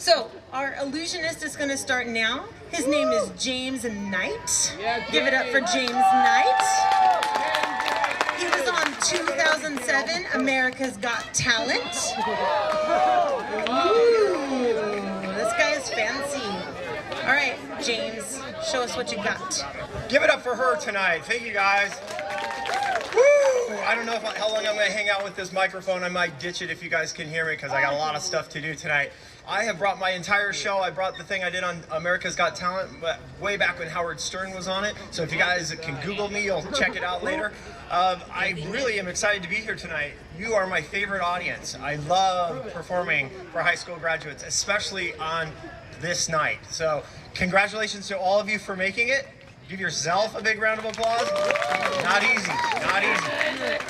So our illusionist is going to start now. His name is James Knight. Give it up for James Knight. He was on 2007 America's Got Talent. Ooh, this guy is fancy. All right, James, show us what you got. Give it up for her tonight. Thank you, guys. Woo! I don't know how long I'm going to hang out with this microphone. I might ditch it if you guys can hear me because I got a lot of stuff to do tonight. I have brought my entire show. I brought the thing I did on America's Got Talent but way back when Howard Stern was on it. So if you guys can Google me, you'll check it out later. I really am excited to be here tonight. You are my favorite audience. I love performing for high school graduates, especially on this night. So congratulations to all of you for making it. Give yourself a big round of applause. Not easy, not easy.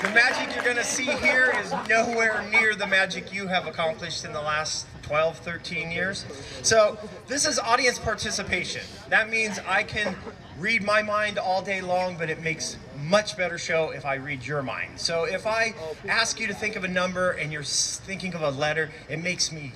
The magic you're gonna see here is nowhere near the magic you have accomplished in the last 12, 13 years. So this is audience participation. That means I can read my mind all day long, but it makes much better show if I read your mind. So if I ask you to think of a number and you're thinking of a letter, it makes me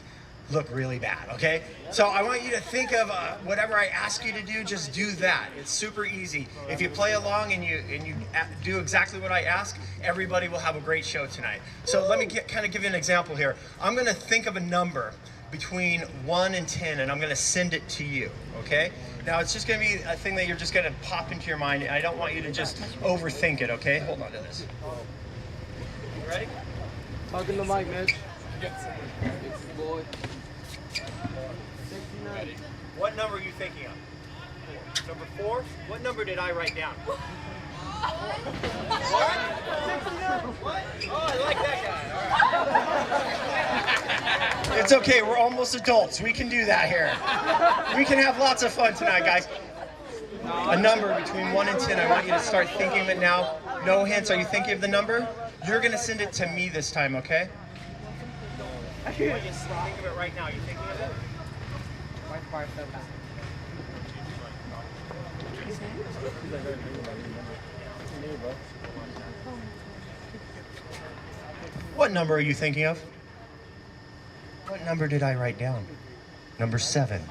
look really bad, okay? So I want you to think of whatever I ask you to do, just do that. It's super easy. If you play along and you do exactly what I ask, everybody will have a great show tonight. So let me kind of give you an example here. I'm gonna think of a number between 1 and 10 and I'm gonna send it to you, okay? Now it's just gonna be a thing that you're just gonna pop into your mind. I don't want you to just overthink it, okay? Hold on to this. You ready? Talking the mic, Mitch. Boy. Ready? What number are you thinking of? 4. Number 4? What number did I write down? What? What? Oh, I like that guy. All right. It's okay. We're almost adults. We can do that here. We can have lots of fun tonight, guys. A number between 1 and 10. I want you to start thinking of it now. No hints. Are you thinking of the number? You're going to send it to me this time, okay? I want you to think of it right now. Are you thinking of it? What number are you thinking of? What number did I write down? Number 7.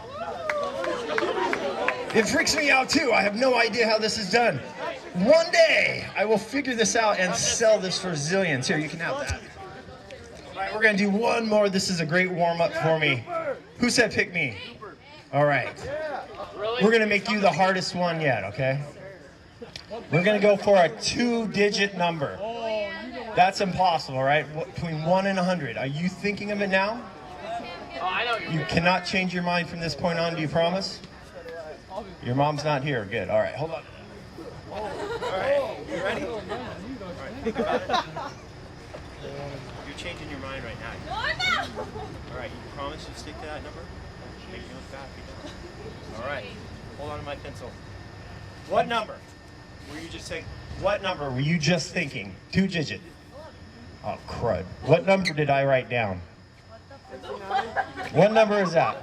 It freaks me out too. I have no idea how this is done. One day I will figure this out and sell this for zillions. Here, you can have that. All right, we're gonna do one more. This is a great warm-up for me. Who said pick me? All right. We're gonna make you the hardest one yet, okay? We're gonna go for a 2-digit number. That's impossible, right? Between 1 and 100. Are you thinking of it now? You cannot change your mind from this point on, do you promise? Your mom's not here, good. All right, hold on. All right, you ready? All right, got it? You're changing your mind right now. All right, you promise you'll stick to that number? Make me look bad. All right, hold on to my pencil. What number were you just saying? What number were you just thinking? 2-digit. Oh, crud. What number did I write down? What number is that?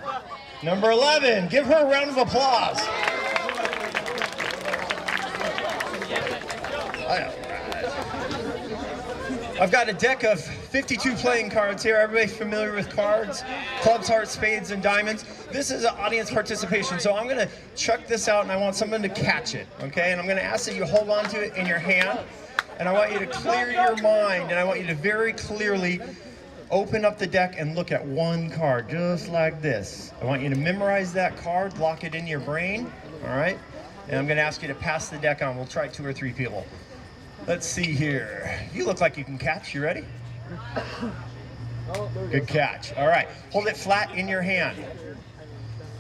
Number 11. Give her a round of applause. I've got a deck of 52 playing cards here. Everybody familiar with cards? Clubs, hearts, spades, and diamonds. This is an audience participation, so I'm going to chuck this out and I want someone to catch it, okay? And I'm going to ask that you hold on to it in your hand. And I want you to clear your mind, and I want you to very clearly open up the deck and look at one card, just like this. I want you to memorize that card, lock it in your brain, all right? And I'm going to ask you to pass the deck on. We'll try 2 or 3 people. Let's see here. You look like you can catch. You ready? Good catch. All right. Hold it flat in your hand.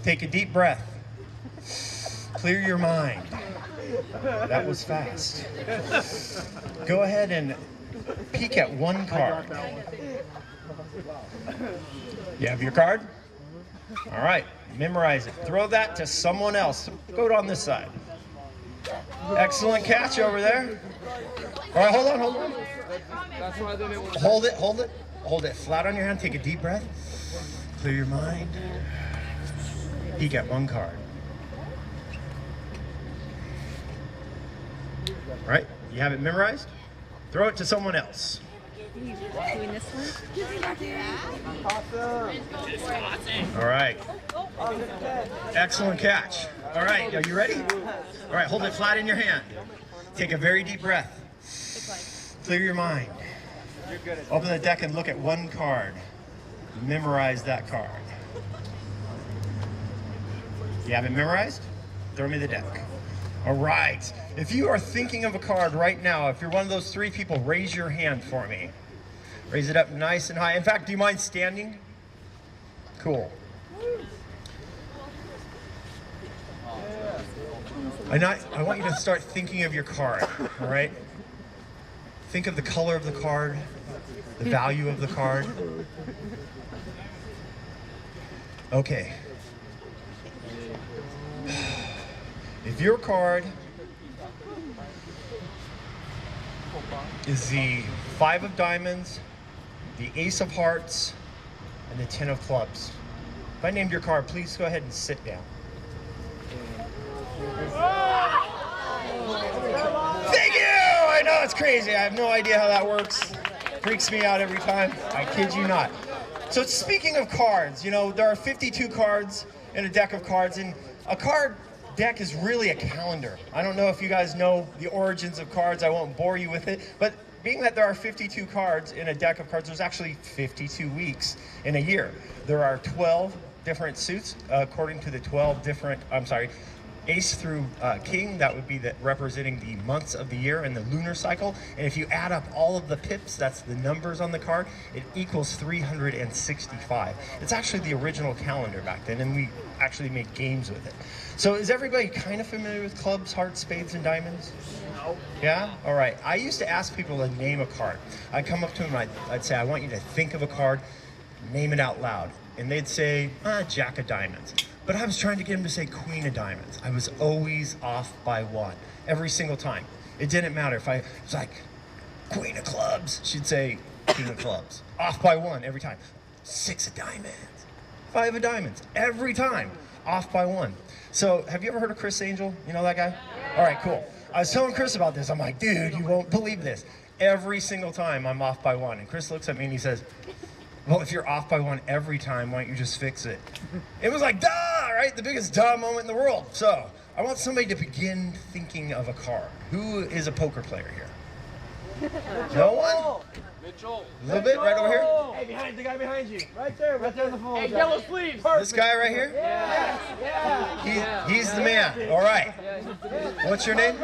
Take a deep breath. Clear your mind. That was fast. Go ahead and peek at one card. You have your card? All right. Memorize it. Throw that to someone else. Go on this side. Excellent catch over there. All right, hold on. Hold it. Hold it flat on your hand. Take a deep breath. Clear your mind. Peek at one card. All right, you have it memorized? Throw it to someone else. Doing this one? All right. Excellent catch. All right, are you ready? All right, hold it flat in your hand. Take a very deep breath. Clear your mind. Open the deck and look at one card. Memorize that card. You have it memorized? Throw me the deck. All right. If you are thinking of a card right now, if you're one of those 3 people, raise your hand for me. Raise it up nice and high. In fact, do you mind standing? Cool. I want you to start thinking of your card, all right? Think of the color of the card, the value of the card. Okay. If your card is the 5 of diamonds, the ace of hearts, and the 10 of clubs. If I named your card, please go ahead and sit down. Thank you! I know it's crazy. I have no idea how that works. Freaks me out every time. I kid you not. So speaking of cards, you know, there are 52 cards in a deck of cards, and a card deck is really a calendar. I don't know if you guys know the origins of cards. I won't bore you with it, but being that there are 52 cards in a deck of cards, there's actually 52 weeks in a year. There are 12 different suits according to the 12 different, ace through king, that would be representing the months of the year and the lunar cycle. And if you add up all of the pips, that's the numbers on the card, it equals 365. It's actually the original calendar back then, and we actually made games with it. So is everybody kind of familiar with clubs, hearts, spades, and diamonds? No. Yeah? All right. I used to ask people to name a card. I'd come up to them and I'd say, I want you to think of a card, name it out loud. And they'd say, Jack of diamonds. But I was trying to get them to say Queen of diamonds. I was always off by 1, every single time. It didn't matter if I was like, Queen of clubs, she'd say King of clubs. Off by 1 every time. 6 of diamonds, 5 of diamonds, every time. Off by 1. So have you ever heard of Chris Angel? You know that guy? All right, cool. I was telling Chris about this. I'm like, dude, you won't believe this. Every single time I'm off by 1. And Chris looks at me and he says, well, if you're off by 1 every time, why don't you just fix it? It was like, duh, right? The biggest duh moment in the world. So I want somebody to begin thinking of a card. Who is a poker player here? No one? Mitchell. A little bit, right over here? Hey, behind the guy behind you. Right there on the phone. Hey, yellow sleeves. This guy right here? Yeah. He's the man. All right. What's your name?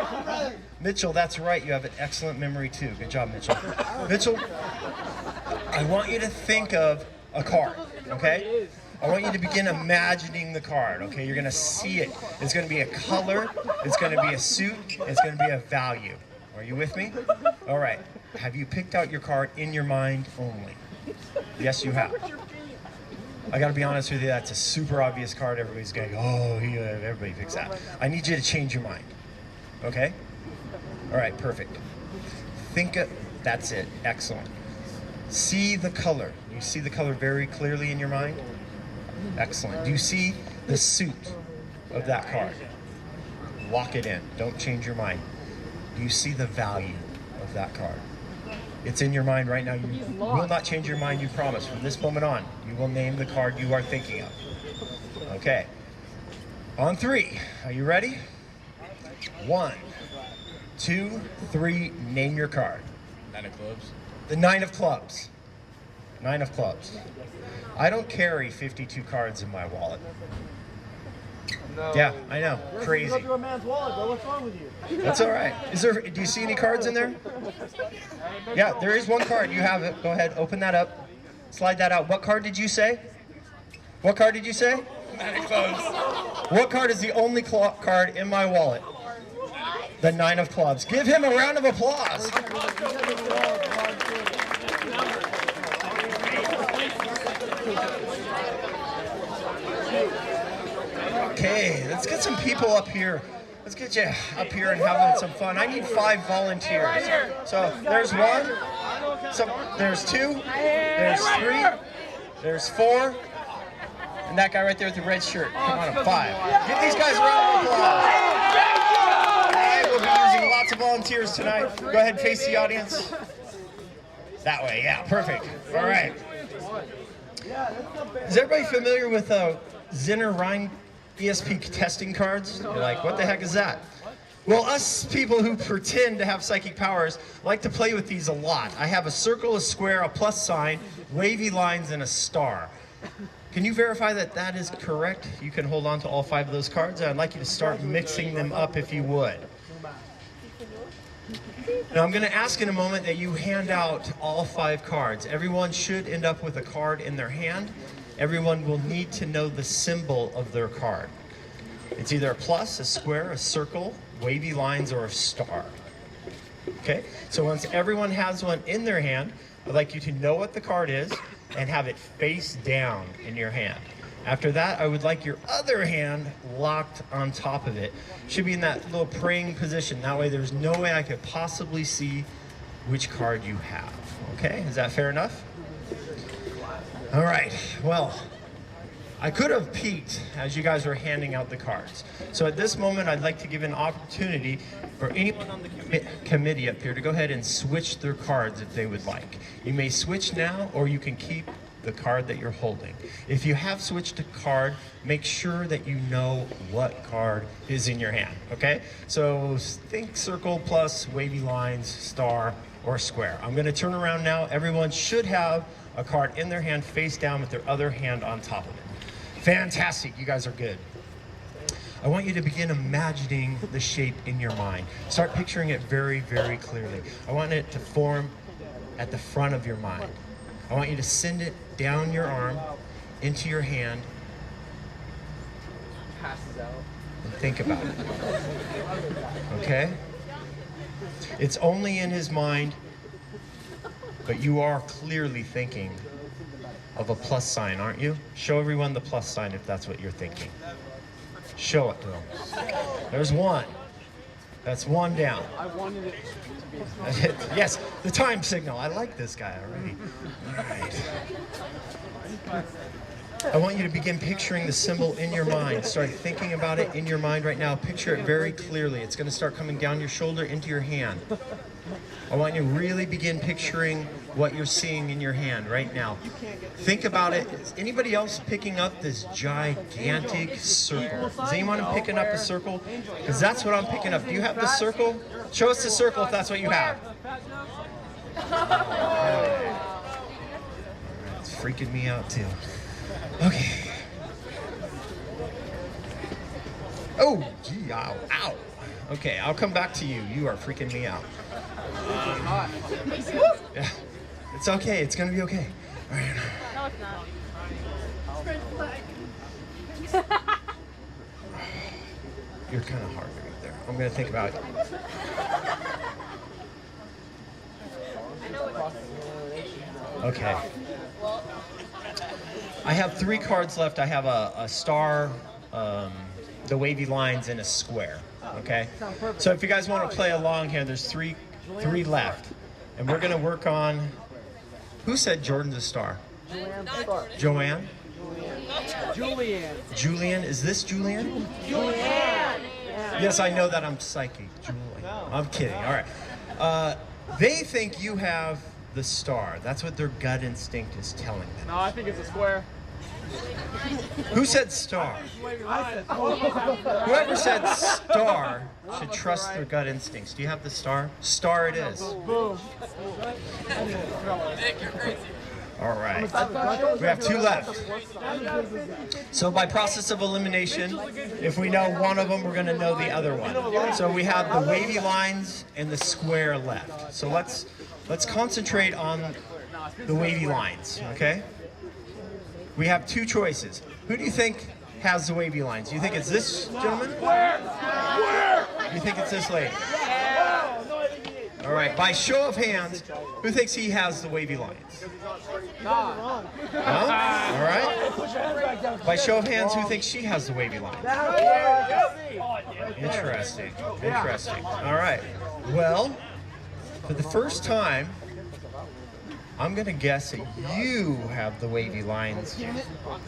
Mitchell, that's right. You have an excellent memory too. Good job, Mitchell. Mitchell, I want you to think of a card, okay? I want you to begin imagining the card, okay? You're gonna see it. It's gonna be a color, it's gonna be a suit, it's gonna be a value. Are you with me? All right. Have you picked out your card in your mind only? Yes, you have. I gotta be honest with you, that's a super obvious card. Everybody's going, oh, everybody picks that. I need you to change your mind, okay? All right, perfect. That's it, excellent. See the color. You see the color very clearly in your mind? Excellent. Do you see the suit of that card? Lock it in, don't change your mind. Do you see the value of that card? It's in your mind right now. You will not change your mind, you promise. From this moment on, you will name the card you are thinking of. Okay. On 3. Are you ready? 1, 2, 3. Name your card. 9 of clubs. The 9 of clubs. 9 of clubs. I don't carry 52 cards in my wallet. No. Yeah, I know. Crazy. Look through a man's wallet, bro. What's wrong with you? That's all right. Do you see any cards in there? Yeah, there is one card. You have it. Go ahead. Open that up. Slide that out. What card did you say? What card did you say? 9 of clubs. What card is the only card in my wallet? The 9 of clubs. Give him a round of applause. Okay, let's get some people up here. Let's get you up here and having some fun. I need 5 volunteers. So there's 1, there's 2, there's 3, there's 4, and that guy right there with the red shirt. Come on, 5. Give these guys a round of applause. All right, we'll be using lots of volunteers tonight. Go ahead and face the audience. That way, yeah, perfect. All right. Is everybody familiar with Zinner Rhine ESP testing cards? You're like, what the heck is that? Well, us people who pretend to have psychic powers like to play with these a lot. I have a circle, a square, a plus sign, wavy lines, and a star. Can you verify that that is correct? You can hold on to all 5 of those cards, and I'd like you to start mixing them up if you would. Now I'm going to ask in a moment that you hand out all 5 cards. Everyone should end up with a card in their hand. Everyone will need to know the symbol of their card. It's either a plus, a square, a circle, wavy lines, or a star. Okay, so once everyone has one in their hand, I'd like you to know what the card is and have it face down in your hand. After that, I would like your other hand locked on top of it. Should be in that little praying position. That way there's no way I could possibly see which card you have. Okay, is that fair enough? All right, well, I could have peeked as you guys were handing out the cards. So at this moment, I'd like to give an opportunity for anyone on the committee up here to go ahead and switch their cards if they would like. You may switch now, or you can keep the card that you're holding. If you have switched a card, make sure that you know what card is in your hand, okay? So think circle, plus, wavy lines, star, or square. I'm gonna turn around now. Everyone should have a card in their hand face down with their other hand on top of it. Fantastic, you guys are good. I want you to begin imagining the shape in your mind. Start picturing it very, very clearly. I want it to form at the front of your mind. I want you to send it down your arm, into your hand, and think about it. Okay? It's only in his mind, but you are clearly thinking of a plus sign, aren't you? Show everyone the plus sign if that's what you're thinking. Show it to them. There's one. That's one down. I wanted it to be. Yes, the time signal. I like this guy already. All right. I want you to begin picturing the symbol in your mind. Start thinking about it in your mind right now. Picture it very clearly. It's going to start coming down your shoulder into your hand. I want you to really begin picturing what you're seeing in your hand right now. Think about it. Is anybody else picking up this gigantic circle? Is anyone picking up a circle? Because that's what I'm picking up. Do you have the circle? Show us the circle if that's what you have. It's freaking me out too. Okay. Oh, gee, ow, ow. Okay, I'll come back to you. You are freaking me out. Yeah, it's okay. It's gonna be okay. All right. No, it's not. You're kind of hard right there. I'm gonna think about it. Okay. I have 3 cards left. I have a star, the wavy lines, and a square. Okay. So if you guys want to play along here, there's three left, and we're gonna work on. Who said Jordan's a star? Joanne. Julian. Julian. Is this Julian? Julian. Yes, I know that I'm psychic. Julian. I'm kidding. All right. They think you have the star. That's what their gut instinct is telling them. No, I think it's a square. Who said star? Whoever said star should trust their gut instincts. Do you have the star? Star it is. Boom. All right. We have 2 left. So by process of elimination, if we know one of them, we're going to know the other one. So we have the wavy lines and the square left. So let's concentrate on the wavy lines, okay? We have 2 choices. Who do you think has the wavy lines? Do you think it's this gentleman? You think it's this lady? All right, by show of hands, who thinks he has the wavy lines? Huh? All right. By show of hands, who thinks she has the wavy lines? Interesting. Interesting. All right. Well, for the first time, I'm going to guess that you have the wavy lines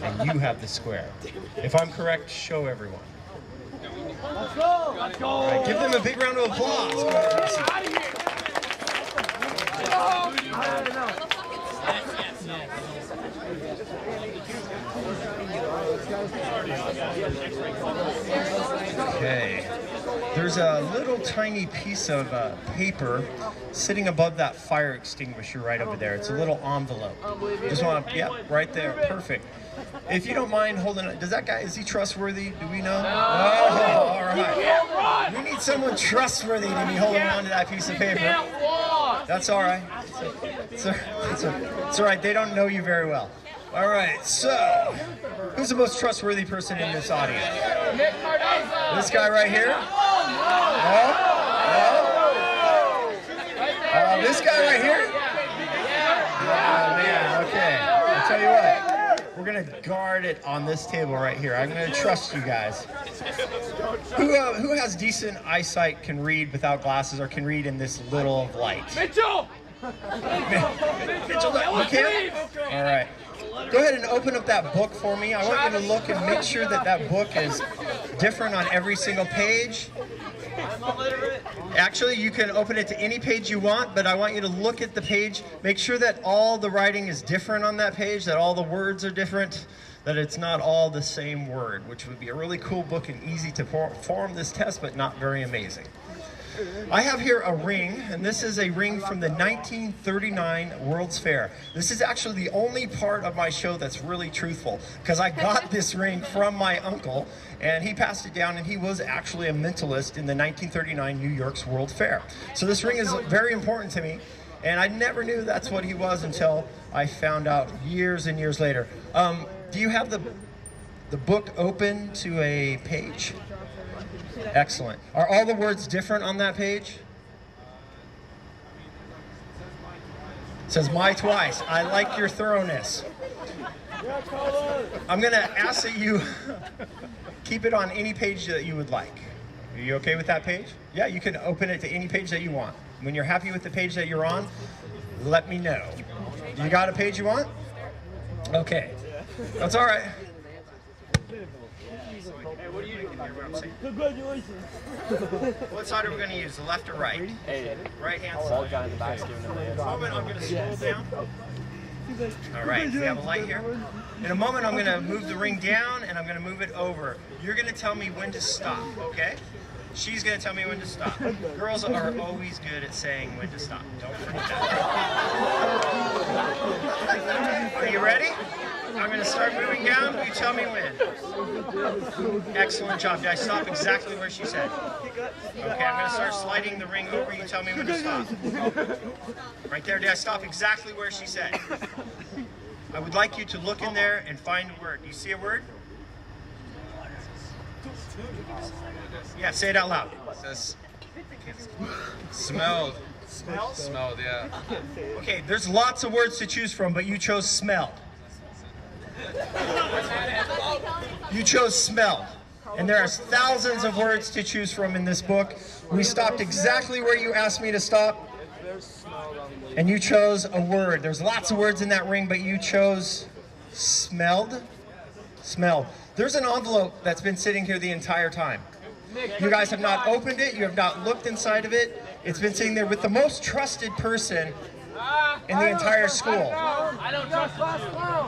and you have the square. If I'm correct, show everyone. Let's go. Let's go. All right, give them a big round of applause. Okay. There's a little tiny piece of paper sitting above that fire extinguisher right over there. It's a little envelope. Just want to, yeah, right there. Perfect. If you don't mind holding it, does that guy, is he trustworthy? Do we know? Oh, all right. We need someone trustworthy to be holding on to that piece of paper. That's all right. It's all right. They don't know you very well. All right, so who's the most trustworthy person in this audience? This guy right here? No? No? This guy right here? Oh, man, okay. I'll tell you what. We're going to guard it on this table right here. I'm going to trust you guys. Who has decent eyesight, can read without glasses, or can read in this little of light? Mitchell! Mitchell, you can? All right. Go ahead and open up that book for me. I want you to look and make sure that that book is different on every single page. Actually, you can open it to any page you want, but I want you to look at the page. Make sure that all the writing is different on that page, that all the words are different, that it's not all the same word, which would be a really cool book and easy to perform this test, but not very amazing. I have here a ring, and this is a ring from the 1939 World's Fair. This is actually the only part of my show that's really truthful, because I got this ring from my uncle, and he passed it down, and he was actually a mentalist in the 1939 New York's World Fair. So this ring is very important to me, and I never knew that's what he was until I found out years and years later. Do you have the book open to a page? Excellent. Are all the words different on that page? It says my twice. I like your thoroughness. I'm going to ask that you keep it on any page that you would like. Are you okay with that page? Yeah, you can open it to any page that you want. When you're happy with the page that you're on, let me know. You got a page you want? Okay. That's all right. Hey, what are you doing here? What I'm saying? Congratulations. What side are we going to use? The left or right? Hey, Right hand all side. guy in the back's giving him In a moment, I'm going to scroll down. All right, we have a light here. In a moment, I'm going to move the ring down, and I'm going to move it over. You're going to tell me when to stop, okay? She's going to tell me when to stop. Girls are always good at saying when to stop. Don't forget that. Are you ready? I'm going to start moving down. You tell me when. Excellent job. Did I stop exactly where she said? Okay, I'm going to start sliding the ring over. You tell me when to stop. Right there. Did I stop exactly where she said? I would like you to look in there and find a word. Do you see a word? Yeah, say it out loud. It says smelled. Smelled? Smelled, yeah. Okay, there's lots of words to choose from, but you chose smelled. You chose smelled. And there are thousands of words to choose from in this book. We stopped exactly where you asked me to stop. And you chose a word. There's lots of words in that ring, but you chose smelled. Smelled. There's an envelope that's been sitting here the entire time. You guys have not opened it. You have not looked inside of it. It's been sitting there with the most trusted person in the entire school.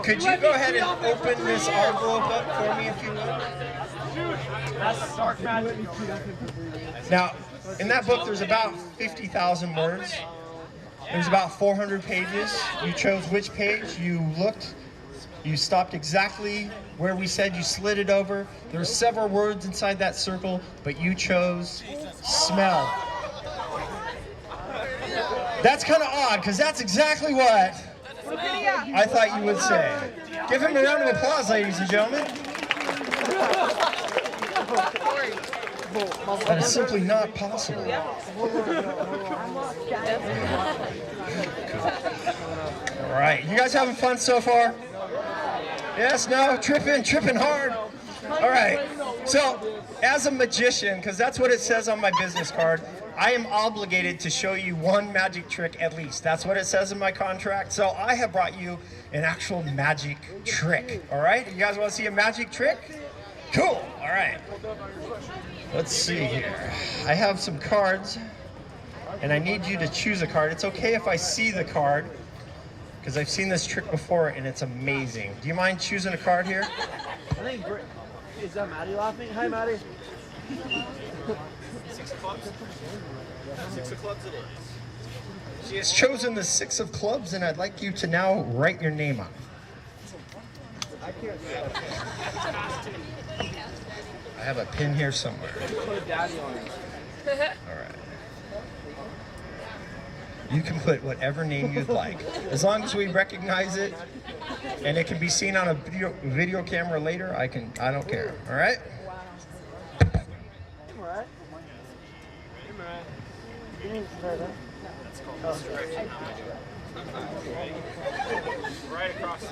Could you go ahead and open this envelope up for me if you would? Now, in that book, there's about 50,000 words. There's about 400 pages. You chose which page. You looked. You stopped exactly where we said. You slid it over. There were several words inside that circle, but you chose smell. That's kind of odd, because that's exactly what I thought you would say. Give him a round of applause, ladies and gentlemen. That is simply not possible. All right, you guys having fun so far? Yes, no, tripping hard. All right, so as a magician, because that's what it says on my business card, I am obligated to show you one magic trick at least. That's what it says in my contract. So I have brought you an actual magic trick. All right, you guys want to see a magic trick? Cool, all right. Let's see here. I have some cards. and I need you to choose a card. It's okay if I see the card, because I've seen this trick before and it's amazing. Do you mind choosing a card here? I think, is that Maddie laughing? Hi, Maddie. 6 of clubs? 6 of clubs it is. She has chosen the 6 of clubs, and I'd like you to now write your name on it. I have a pin here somewhere. Put a daddy on it. All right. You can put whatever name you'd like, as long as we recognize it, and it can be seen on a video camera later. I don't care. All right. Right across the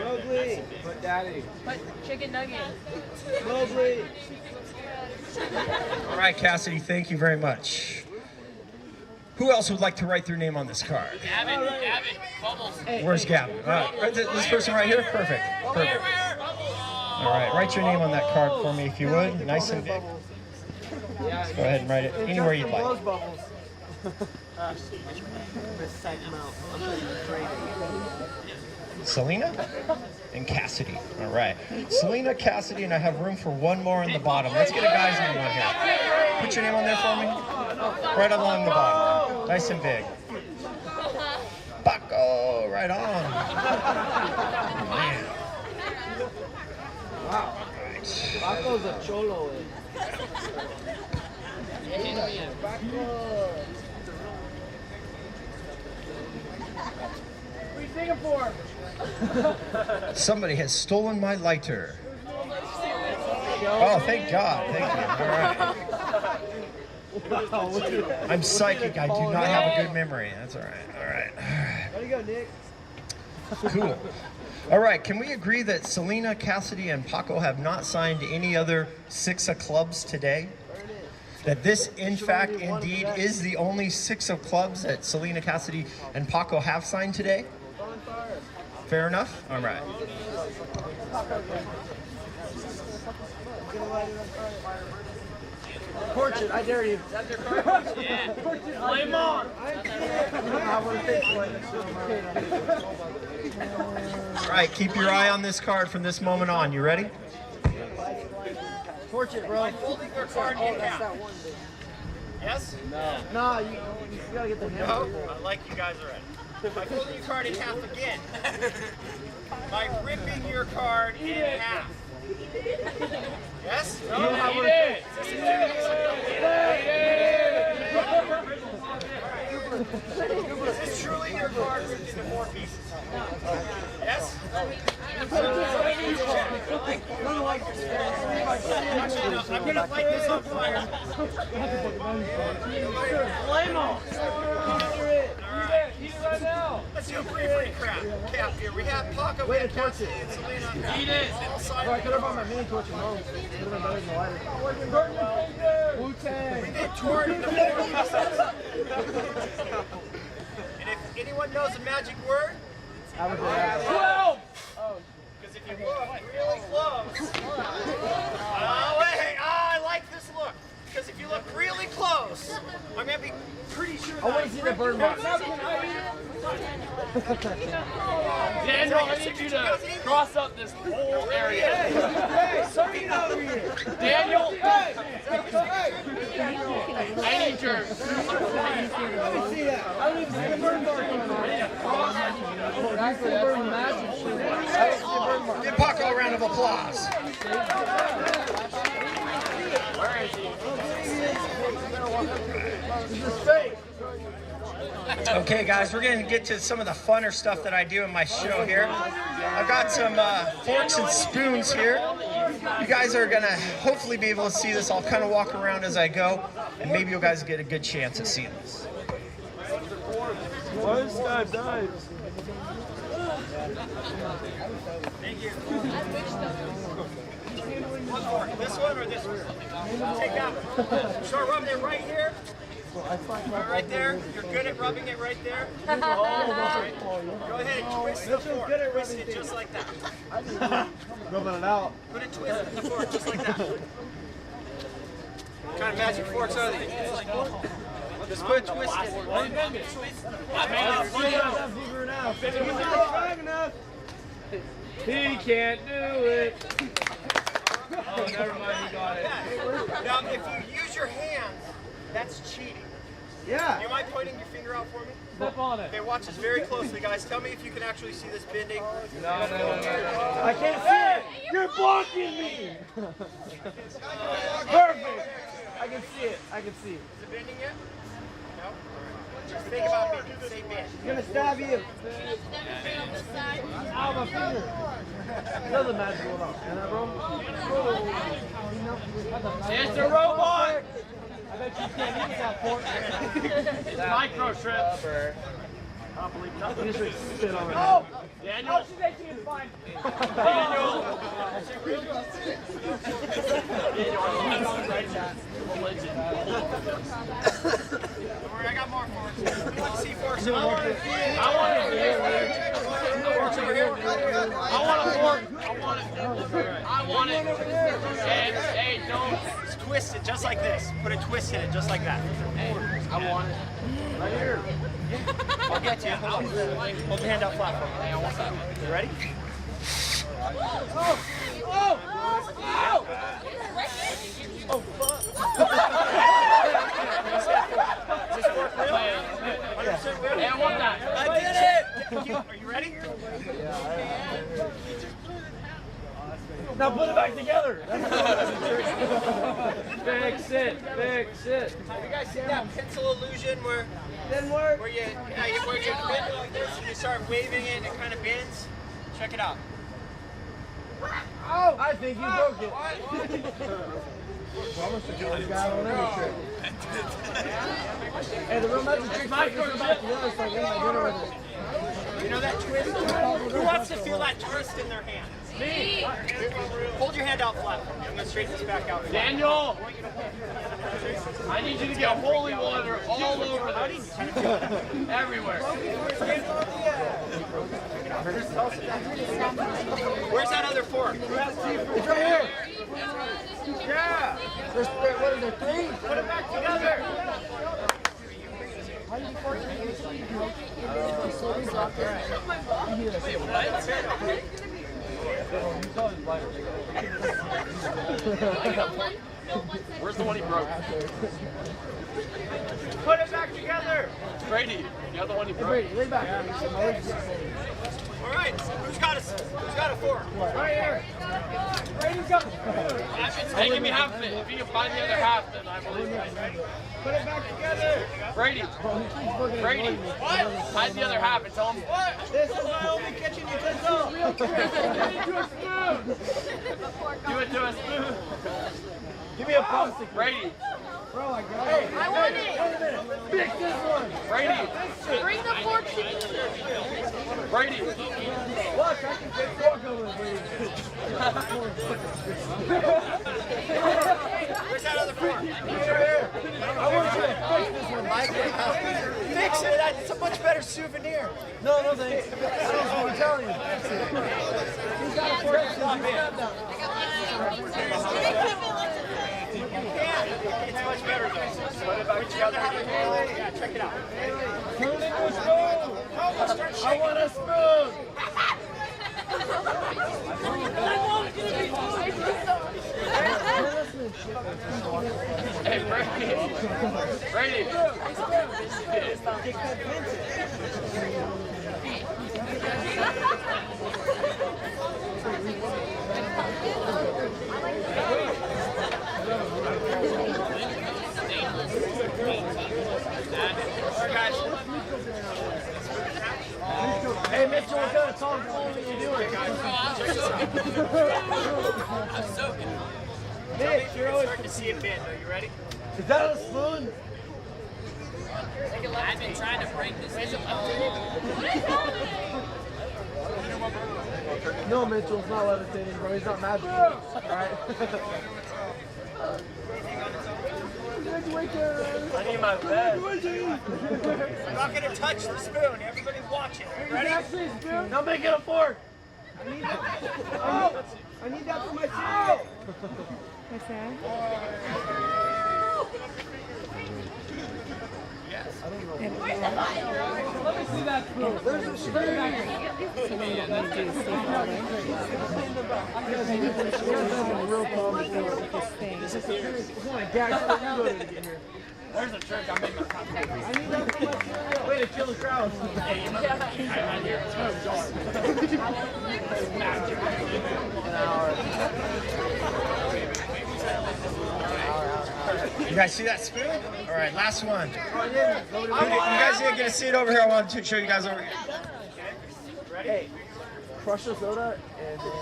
Mobley. Put daddy. Put chicken nugget. Mobley. All right, Cassidy. Thank you very much. Who else would like to write their name on this card? Gavin, Bubbles. Where's Gavin? This person right here? Perfect. Perfect. All right, write your name on that card for me if you would. Nice and big. Go ahead and write it anywhere you'd like. Selena and Cassidy. All right. Selena, Cassidy, and I have room for one more in the bottom. Let's get a guy's name on here. Put your name on there for me. Right along the bottom. Nice and big. Paco, right on. Man. Wow. Paco's a cholo. What are you thinking for? Somebody has stolen my lighter. Oh, thank God. Thank you. All right. I'm psychic. I do not have a good memory. That's all right. All right. There you go, Nick. Cool. All right. Can we agree that Selena, Cassidy, and Paco have not signed any other 6 of clubs today? That this, in fact, indeed, is the only 6 of clubs that Selena, Cassidy, and Paco have signed today? Fair enough? All right. Torch it, I dare you. That's your card? Yeah. Flame on! All right, keep your eye on this card from this moment on. You ready? Torch it, bro. Holding your card in half. Yes? No, you gotta get the hammer. No, I like you guys already. By folding your card in half again. By ripping your card in half. Yes? No, eat it! Is this truly your card ripped into 4 pieces? Yes? Actually, no, I'm gonna light this on fire. Flame on! Eat it right now! Let's do a brief recap here. We have Paco, we have Cassidy, and Selena. Eat it! I could have brought my mini torch at home. Could have been better than the lighter. Wu-Tang! We did torn into 4 pieces. And if anyone knows a magic word, 12! because if you look really close. Oh, wait. I like this look. Because if you look really close, I'm going to be pretty sure that I want to see the bird mark. Daniel, I need you to cross up this whole area. Daniel! I need your... Let me see that. I don't even see the bird mark. That's the bird magic. I don't see the bird mark. give Paco a round of applause. Where is he? This is fake. Okay, guys, we're going to get to some of the funner stuff that I do in my show here. I've got some forks and spoons here. You guys are going to hopefully be able to see this. I'll kind of walk around as I go, and maybe you guys get a good chance at seeing this. Why is this guy died? Thank you. What fork? This one or this one? Take that one. Start rubbing it right here. Right there. You're good at rubbing it right there. All right. Go ahead and twist the fork. Twist it just like that. Rubbing it out. Put a twist in the fork just like that. What kind of magic forks are these? Just put a twist in it. He can't do it. Oh, never mind, he got it. Now, if you use your hands, that's cheating. Yeah. Do you mind pointing your finger out for me? Step on it. Okay, watch this very closely, guys. Tell me if you can actually see this bending. No. I can't see it. You're blocking me. Perfect. I can see it. I can see it. Is it bending yet? No? All right. Just think about me. Say bend. He's gonna stab you. Ow, my finger. Doesn't matter going on. Can I, bro? It's a robot. I bet you can't eat that pork. Micro shrimp. I believe nothing. Just spit on it. Oh! Daniel. She's 18, it's fine. Daniel. Don't worry, I got more for it. Let's see for some more. I want it. I want a fork. I want it. Hey, don't. Just twist it just like this. Put a twist in it just like that. Hey, I want it. Right here. I'll get to you. Hold your hand out flat for me. Hey, I want that. You ready? Hey, I want that. I did it! Are you ready? Now put it back together. Fix it. Fix it. Have you guys seen that pencil illusion where Didn't work. you bend it like this and you start waving it and it kind of bends? Check it out. Oh, I think you broke it. Hey, the real magic trick is back together so I get my dinner with it. You know that twist? Who wants to feel that twist in their hand? Me. Hold your hand out flat for me. I'm going to straighten this back out. Daniel. I need you to get holy water all over this. Everywhere. Where's that other fork? It's right here. Yeah. There's, what is there, 3? Put it back together. Where's the one he broke? Put it back together. Brady. The other one he broke. Brady, lay back. All right. Who's got a fork? Right here. Brady's got Hey, give me half of it. If you can find the other half, then I believe you. Put it back together. Brady. Brady. What? Hide the other half and tell him. What? This is my only kitchen utensil. Do it to a spoon. Give me a plastic. Brady. Bro, I got it. I want it. Fix this one. Brady. Bring the fork to me. Brady. Look, I can fix fork over it, Brady. Where's that other fork? I want you to fix this one. Fix it. That's a much better souvenir. No, thanks. I'm telling you. Fix it. He's got a fork. It's much better though. Put it back together. Yeah, check it out. Turn it into a spoon. I want a spoon. Hey, Brady. Brady. Hey, Mitchell, what kind of song are you doing? I'm soaking. Mitch, you're always... Start to see it bend. Are you ready? Is that a spoon? I've been trying to break this thing. No, Mitchell, it's not levitating, bro. He's not magic. Alright? I need my bed. I'm not going to touch the spoon. Everybody's watching. Are you ready? Now make it a fork. I need that. I need that for my cereal. What's that? There's a trick I made my copy. Way to kill the crowd. You guys see that spoon? All right, last one. You guys didn't get to see it over here. I wanted to show you guys over here. Hey, crush the soda and then...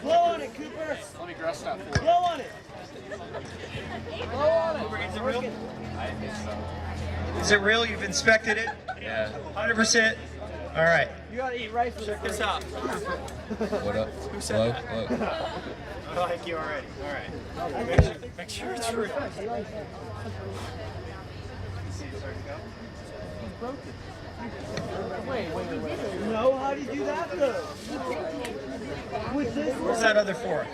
Blow on it, Cooper. Let me grass that. Blow on it. Blow on it. Is it real? Is it real? You've inspected it? Yeah. 100%. All right. You gotta eat rice with it. Check this out. What up? Hello? Hello? I like you already. All right. Make sure it's real. No, how do you do that though? With this Where's that other fork?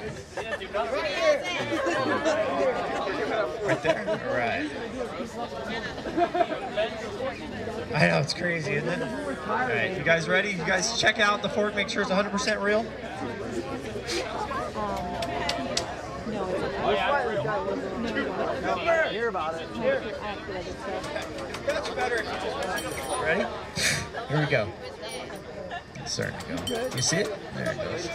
Right there? All right. I know, it's crazy, isn't it? All right, you guys ready? You guys check out the fork, make sure it's 100% real. Hear about it. That's better. Ready? Here we go. It's starting to go. You see it? There it goes.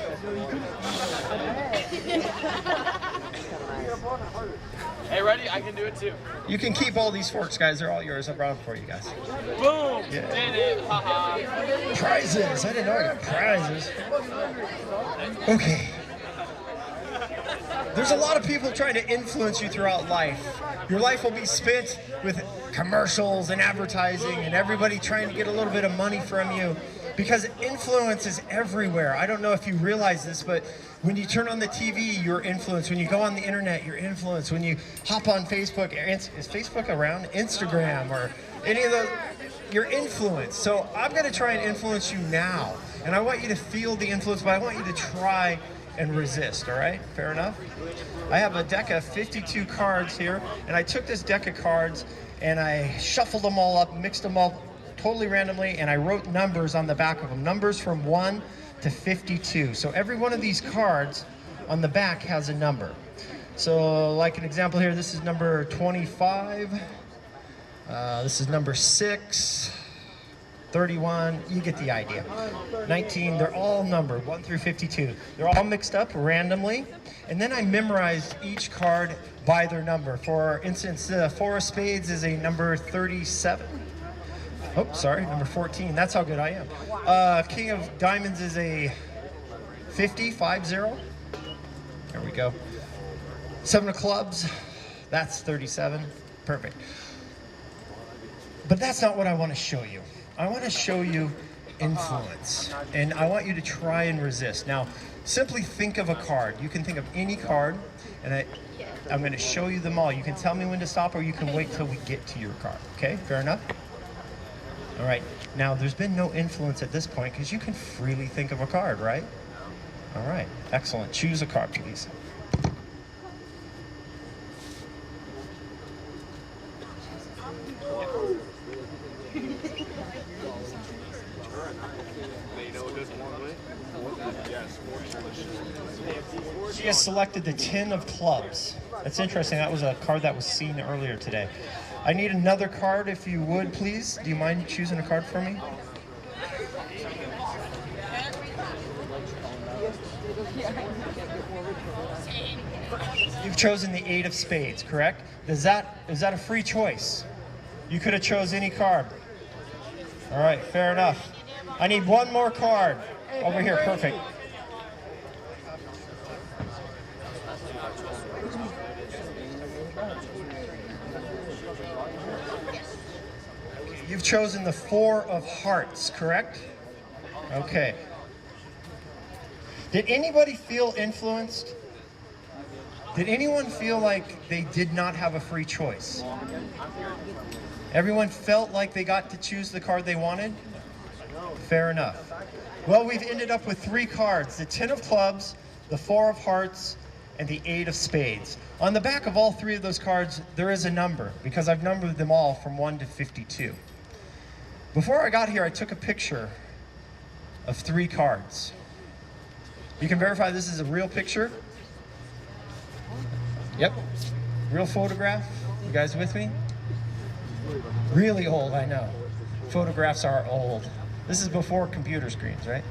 Hey, ready? I can do it too. You can keep all these forks, guys. They're all yours. I brought them for you guys. Boom! Yeah. Did it. Haha. Prizes. I didn't know I got prizes. Okay. There's a lot of people trying to influence you throughout life. Your life will be spent with commercials and advertising and everybody trying to get a little bit of money from you because influence is everywhere. I don't know if you realize this, but when you turn on the TV, you're influenced. When you go on the internet, you're influenced. When you hop on Facebook, is Facebook around? Instagram or any of those, you're influenced. So I'm going to try and influence you now. And I want you to feel the influence, but I want you to try and resist, all right? Fair enough? I have a deck of 52 cards here, and I took this deck of cards and I shuffled them all up, mixed them all totally randomly, and I wrote numbers on the back of them, numbers from 1 to 52. So every one of these cards on the back has a number. So like an example here, this is number 25, this is number 6, 31, you get the idea. 19, they're all numbered, 1 through 52. They're all mixed up randomly, and then I memorized each card by their number. For instance, the 4 of spades is a number 37. Oh, sorry, number 14. That's how good I am. King of diamonds is a 50. There we go. 7 of clubs, that's 37. Perfect. But that's not what I want to show you. I want to show you influence, and I want you to try and resist. Now, simply think of a card. You can think of any card, and I'm going to show you them all. You can tell me when to stop, or you can wait till we get to your card. Okay, fair enough? All right. Now, there's been no influence at this point because you can freely think of a card, right? All right. Excellent. Choose a card, please. She has selected the 10 of clubs. That's interesting. That was a card that was seen earlier today. I need another card if you would, please. Do you mind choosing a card for me? You've chosen the 8 of spades, correct? Is that a free choice? You could have chose any card. All right, fair enough. I need one more card. Over here, perfect. You've chosen the 4 of hearts, correct? Okay. Did anybody feel influenced? Did anyone feel like they did not have a free choice? Everyone felt like they got to choose the card they wanted? Fair enough. Well, we've ended up with 3 cards, the 10 of clubs, the 4 of hearts, and the 8 of spades. On the back of all 3 of those cards, there is a number, because I've numbered them all from 1 to 52. Before I got here, I took a picture of 3 cards. You can verify this is a real picture. Yep, real photograph. You guys with me? Really old, I know. Photographs are old. This is before computer screens, right?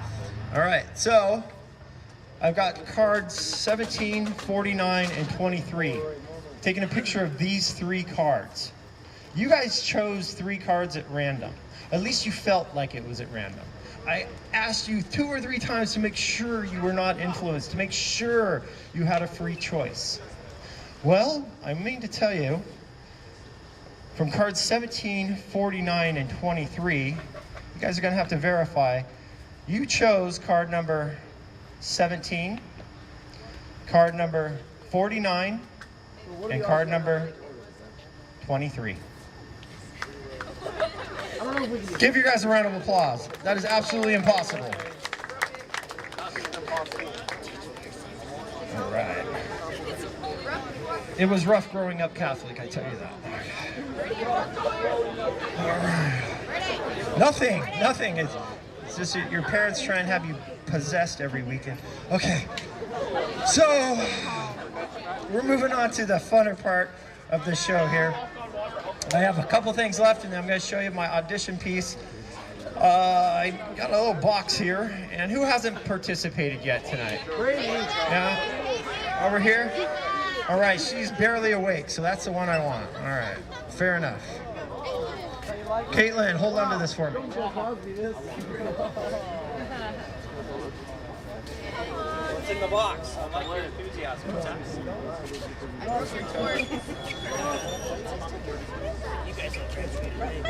All right, so I've got cards 17, 49, and 23. Taking a picture of these 3 cards. You guys chose 3 cards at random. At least you felt like it was at random. I asked you 2 or 3 times to make sure you were not influenced, to make sure you had a free choice. Well, I mean to tell you, from cards 17, 49, and 23, you guys are gonna have to verify, you chose card number 17, card number 49, and card number 23. Give you guys a round of applause. That is absolutely impossible. All right. It was rough growing up Catholic, I tell you that. All right. Nothing. It's just your parents try and have you possessed every weekend. Okay. So, we're moving on to the funner part of the show here. I have a couple things left, and then I'm going to show you my audition piece. I got a little box here, and who hasn't participated yet tonight? Yeah? Over here? All right, she's barely awake, so that's the one I want. All right, fair enough. Caitlin, hold on to this for me. What's in the box? I like your enthusiasm. You guys don't transmit, right?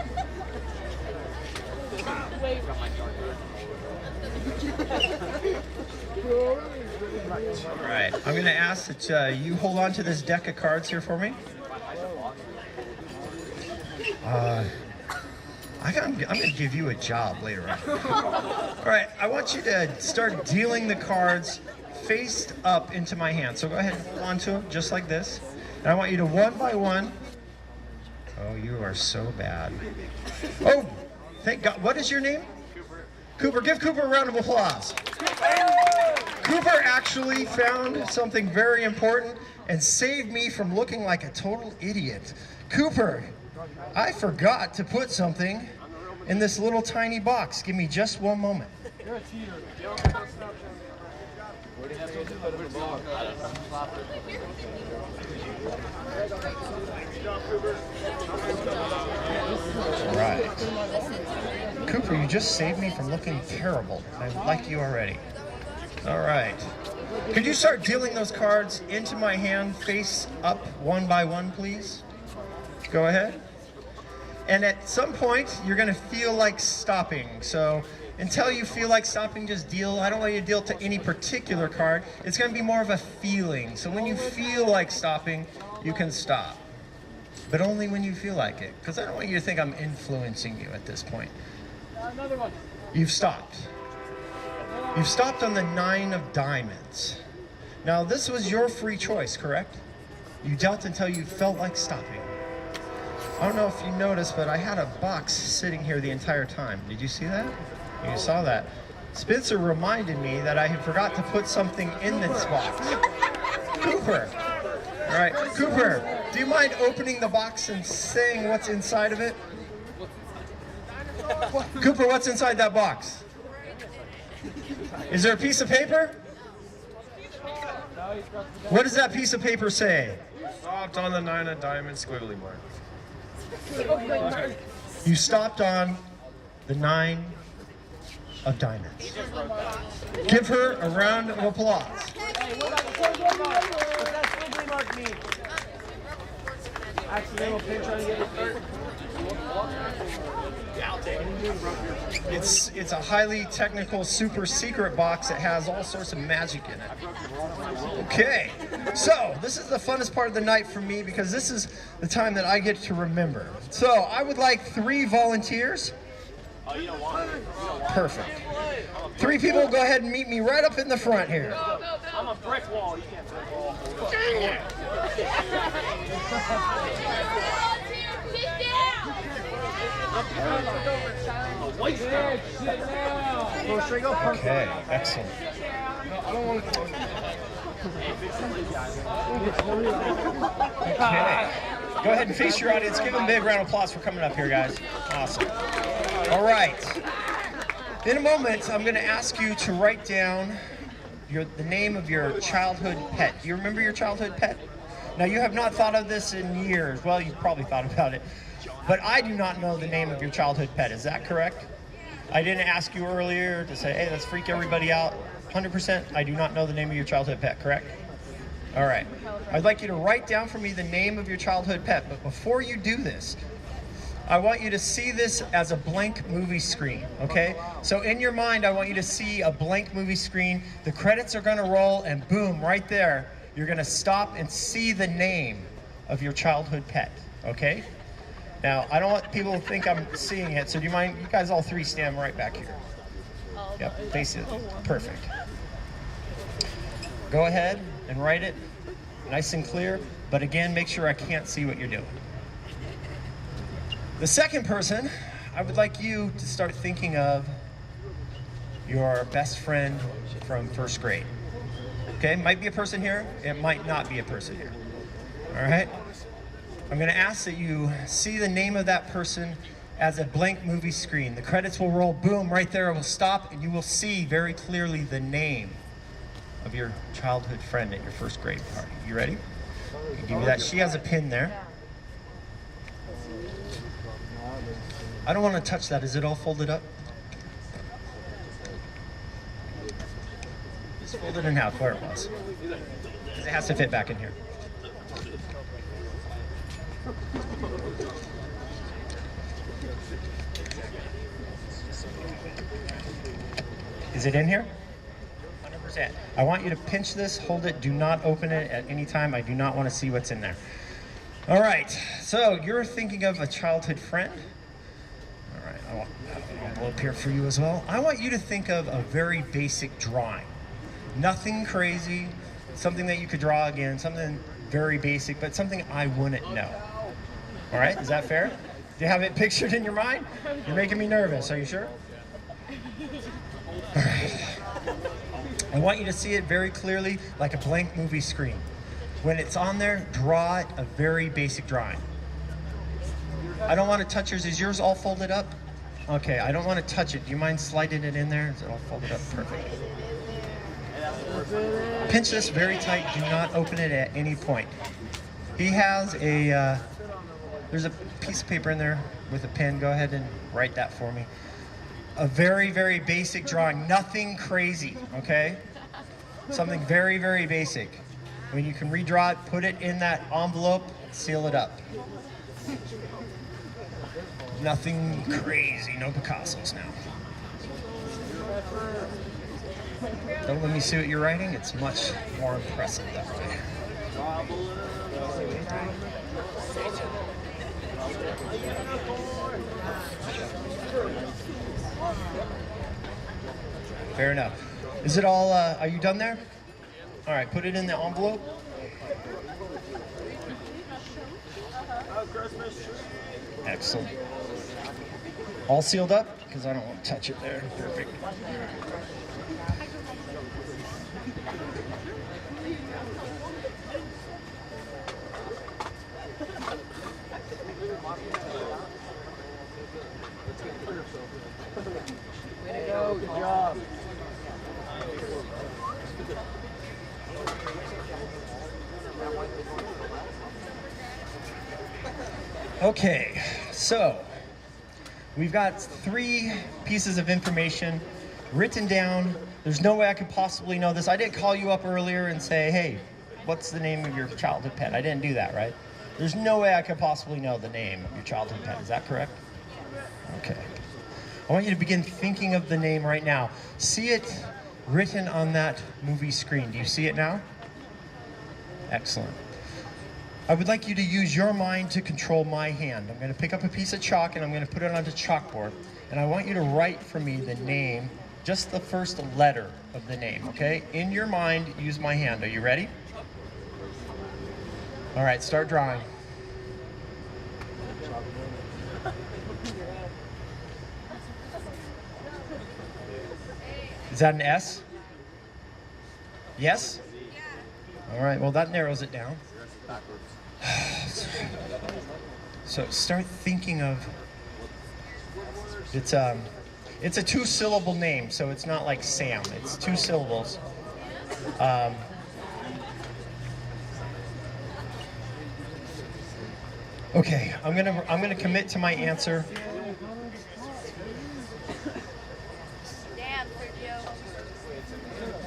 All right, I'm going to ask that you hold on to this deck of cards here for me. I'm going to give you a job later on. All right, I want you to start dealing the cards face up into my hand. So go ahead and hold on to them just like this. And I want you to one by one. Oh, you are so bad. Oh, thank God. What is your name? Cooper. Give Cooper a round of applause. Cooper actually found something very important and saved me from looking like a total idiot. Cooper, I forgot to put something in this little tiny box. Give me just one moment. You're a cheater. All right. Cooper, you just saved me from looking terrible. I like you already. All right. Could you start dealing those cards into my hand face up one by one, please? Go ahead. And at some point, you're going to feel like stopping. So until you feel like stopping, just deal. I don't want you to deal to any particular card. It's going to be more of a feeling. So when you feel like stopping, you can stop. But only when you feel like it. Because I don't want you to think I'm influencing you at this point. Another one. You've stopped. You've stopped on the 9 of diamonds. Now, this was your free choice, correct? You dealt until you felt like stopping. I don't know if you noticed, but I had a box sitting here the entire time. Did you see that? You saw that. Spencer reminded me that I had forgot to put something in this box. Cooper. All right, Cooper, do you mind opening the box and saying what's inside of it? Cooper, what's inside that box? Is there a piece of paper? What does that piece of paper say? Stopped on the 9 of diamonds, squiggly mark. You stopped on the 9 of diamonds. Give her a round of applause. Hey, what does that squiggly mark mean? Accidental pin trying to get it hurt. It's a highly technical, super secret box that has all sorts of magic in it. Okay, so this is the funnest part of the night for me because this is the time that I get to remember. So I would like 3 volunteers Oh, you don't want it. Perfect. 3 people, go ahead and meet me right up in the front here. I'm a brick wall. You can't brick wall. Okay, excellent. Okay. Go ahead and face your audience. Give them a big round of applause for coming up here, guys. Awesome. All right. In a moment, I'm going to ask you to write down the name of your childhood pet. Do you remember your childhood pet? Now, you have not thought of this in years. Well, you've probably thought about it. But I do not know the name of your childhood pet. Is that correct? I didn't ask you earlier to say, hey, let's freak everybody out. 100%, I do not know the name of your childhood pet, correct? All right. I'd like you to write down for me the name of your childhood pet. But before you do this, I want you to see this as a blank movie screen, okay? So in your mind, I want you to see a blank movie screen. The credits are going to roll, and boom, right there, you're going to stop and see the name of your childhood pet, okay? Now, I don't want people to think I'm seeing it, so do you mind, you guys all 3 stand right back here. Yep, face it. Perfect. Go ahead and write it nice and clear, but again, make sure I can't see what you're doing. The second person, I would like you to start thinking of your best friend from 1st grade. Okay, might be a person here, it might not be a person here. All right? I'm going to ask that you see the name of that person as a blank movie screen. The credits will roll, boom, right there it will stop, and you will see very clearly the name of your childhood friend at your 1st grade party. You ready? I can give you that. She has a pin there. I don't want to touch that. Is it all folded up? Just fold it in half where it was. Because it has to fit back in here. Is it in here? 100%. I want you to pinch this, hold it, do not open it at any time. I do not want to see what's in there. All right, so you're thinking of a childhood friend. All right, I want an envelope here for you as well. I want you to think of a very basic drawing. Nothing crazy, something that you could draw again, something very basic, but something I wouldn't know. All right, is that fair? Do you have it pictured in your mind? You're making me nervous, are you sure? All right. I want you to see it very clearly like a blank movie screen. When it's on there, draw it a very basic drawing. I don't want to touch yours. Is yours all folded up? Okay, I don't want to touch it. Do you mind sliding it in there? Is it all folded up? Perfect. Pinch this very tight. Do not open it at any point. He has a, there's a piece of paper in there with a pen. Go ahead and write that for me. A very, very basic drawing. Nothing crazy, okay? Something very, very basic. When you can redraw it, put it in that envelope, seal it up. Nothing crazy, no Picassos now. Don't let me see what you're writing. It's much more impressive that way. Fair enough. Is it all, are you done there? All right, put it in the envelope. Excellent. All sealed up? Because I don't want to touch it there. Perfect. Way to go, good job. Okay, so we've got 3 pieces of information written down. There's no way I could possibly know this. I didn't call you up earlier and say, hey, what's the name of your childhood pet? I didn't do that, right? There's no way I could possibly know the name of your childhood pet. Is that correct? Okay. I want you to begin thinking of the name right now. See it written on that movie screen. Do you see it now? Excellent. I would like you to use your mind to control my hand. I'm going to pick up a piece of chalk and I'm going to put it onto chalkboard. and I want you to write for me the name, just the first letter of the name, okay? In your mind, use my hand. Are you ready? All right, start drawing. Is that an S? Yes? All right, well, that narrows it down. So start thinking of, it's a 2-syllable name, so it's not like Sam. It's 2 syllables. Okay, I'm gonna commit to my answer. Damn, Sergio.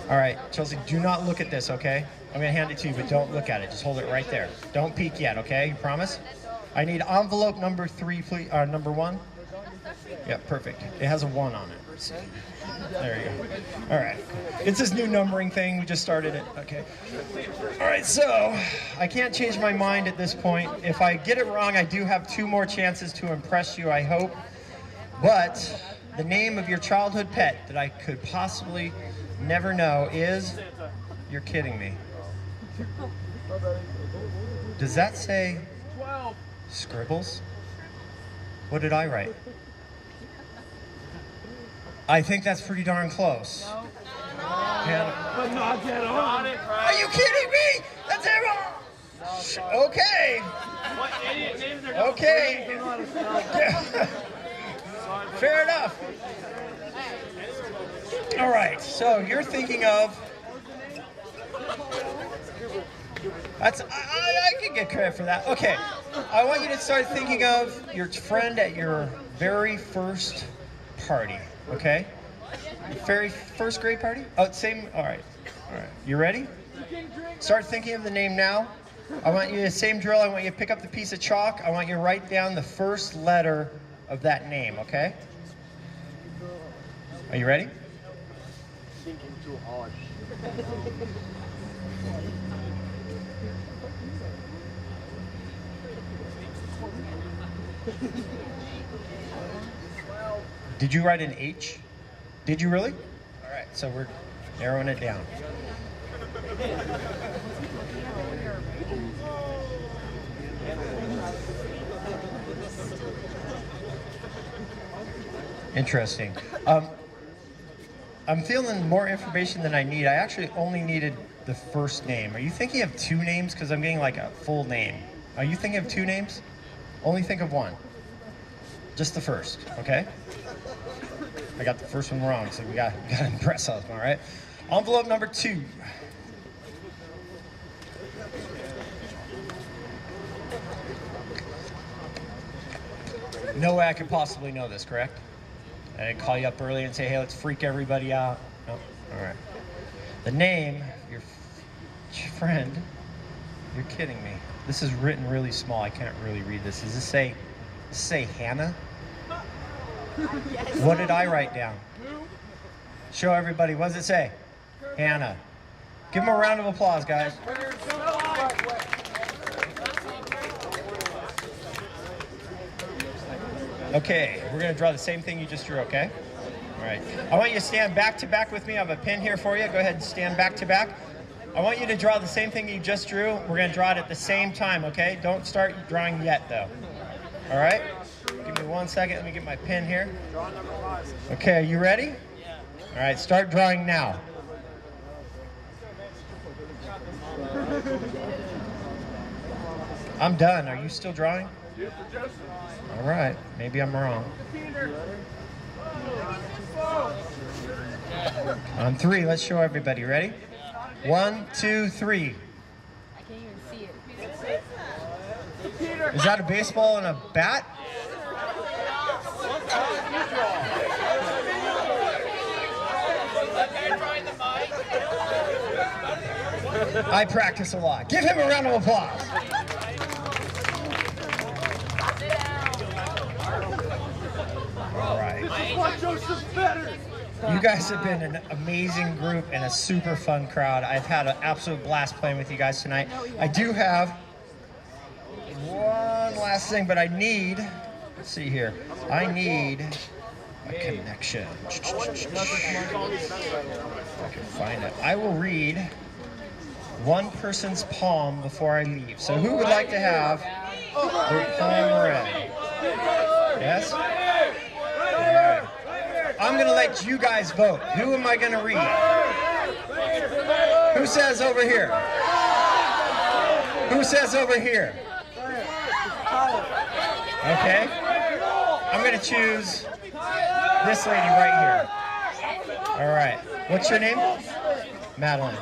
All right, Chelsea, do not look at this, okay? I'm gonna hand it to you, but don't look at it. Just hold it right there. Don't peek yet, okay? You promise? I need envelope number 3, please. Number 1. Yeah, perfect. It has a 1 on it. There you go. All right. It's this new numbering thing. We just started it. Okay. All right, so I can't change my mind at this point. If I get it wrong, I do have 2 more chances to impress you, I hope. But the name of your childhood pet that I could possibly never know is, you're kidding me. Does that say Scribbles? What did I write? I think that's pretty darn close. But not get on. Are you kidding me? That's it. Okay. What idiot names are going Okay. Fair enough. All right. So you're thinking of. I can get credit for that. Okay. I want you to start thinking of your friend at your very first party. Okay? Very first grade party? Oh, same. All right. All right. You ready? Start thinking of the name now. I want you to, same drill. I want you to pick up the piece of chalk. I want you to write down the first letter of that name, okay? Are you ready? Thinking too hard. Did you write an H? Did you really? All right, so we're narrowing it down. Interesting. I'm feeling more information than I need. I actually only needed the first name. Are you thinking of 2 names? Because I'm getting like a full name. Are you thinking of 2 names? Only think of 1. Just the first, okay? I got the first one wrong, so we gotta impress us, all right? Envelope number 2. No way I could possibly know this, correct? I didn't call you up early and say, hey, let's freak everybody out. No, all right. The name, your friend, you're kidding me. This is written really small. I can't really read this. Does this say Hannah? Yes. What did I write down? Show everybody. What does it say? Hannah. Give them a round of applause, guys. Okay, we're going to draw the same thing you just drew, okay? All right. I want you to stand back to back with me. I have a pin here for you. Go ahead and stand back to back. I want you to draw the same thing you just drew. We're going to draw it at the same time, okay? Don't start drawing yet, though. All right? Give me 1 second. Let me get my pen here. Okay, are you ready? Yeah. All right, start drawing now. I'm done. Are you still drawing? All right, maybe I'm wrong. On 3, let's show everybody. Ready? 1, 2, 3. I can't even see it. Is that a baseball and a bat? I practice a lot. Give him a round of applause. All right. You guys have been an amazing group and a super fun crowd. I've had an absolute blast playing with you guys tonight. I do have one last thing, but I need, let's see here. I need A connection. If I can find it. I will read one person's palm before I leave. So who would like to have their palm read? Yes? All right. I'm going to let you guys vote. Who am I going to read? Who says over here? Who says over here? Okay. I'm going to choose this lady right here. All right. What's your name? Madeline.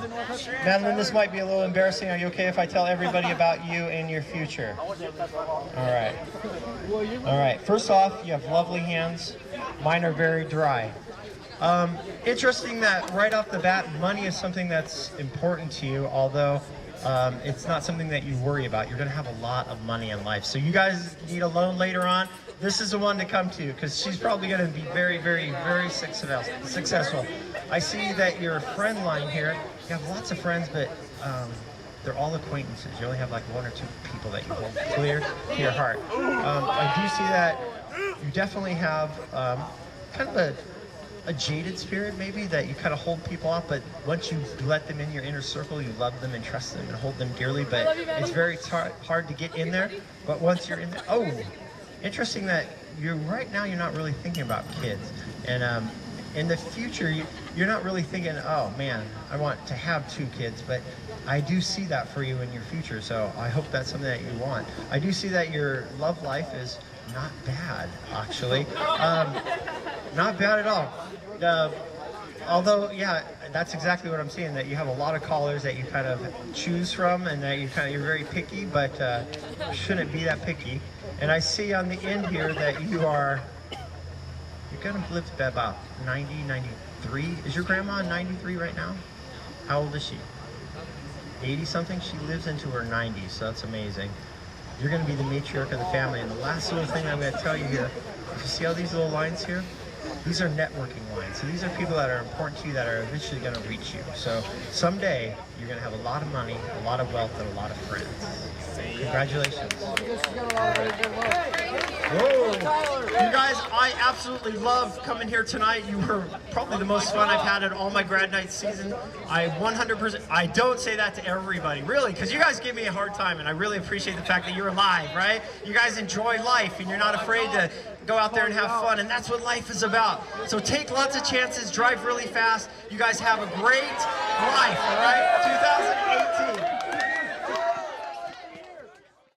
Madeline, this might be a little embarrassing. Are you okay if I tell everybody about you and your future? All right. All right. First off, you have lovely hands. Mine are very dry. Interesting that right off the bat, money is something that's important to you, although it's not something that you worry about. You're going to have a lot of money in life. So you guys need a loan later on. This is the one to come to because she's probably going to be very, very, very successful. I see that your friend line here, you have lots of friends, but they're all acquaintances. You only have like one or two people that you hold clear to your heart. I do see that you definitely have kind of a jaded spirit maybe, that you kind of hold people off, but once you let them in your inner circle, you love them and trust them and hold them dearly, but it's very hard to get in there. But once you're in there, oh, interesting that right now you're not really thinking about kids. And in the future, you're not really thinking, oh man, I want to have 2 kids, but I do see that for you in your future, so I hope that's something that you want. I do see that your love life is not bad, actually. Not bad at all. Although, yeah, that's exactly what I'm seeing, that you have a lot of callers that you kind of choose from and that you're very picky, but shouldn't be that picky. And I see on the end here that you're going to live to about 90, 93. Is your grandma 93 right now? How old is she? 80 something? She lives into her 90s, so that's amazing. You're going to be the matriarch of the family. And the last little thing I'm going to tell you here, you see all these little lines here? These are networking lines. So these are people that are important to you that are eventually going to reach you. So someday you're going to have a lot of money, a lot of wealth, and a lot of friends. Congratulations. Whoa. You guys, I absolutely love coming here tonight. You were probably the most fun I've had at all my grad night season. I 100%, I don't say that to everybody, really, because you guys give me a hard time, and I really appreciate the fact that you're alive, right? You guys enjoy life, and you're not afraid to go out there and have fun, and that's what life is about. So take lots of chances, drive really fast. You guys have a great life, all right? 2018.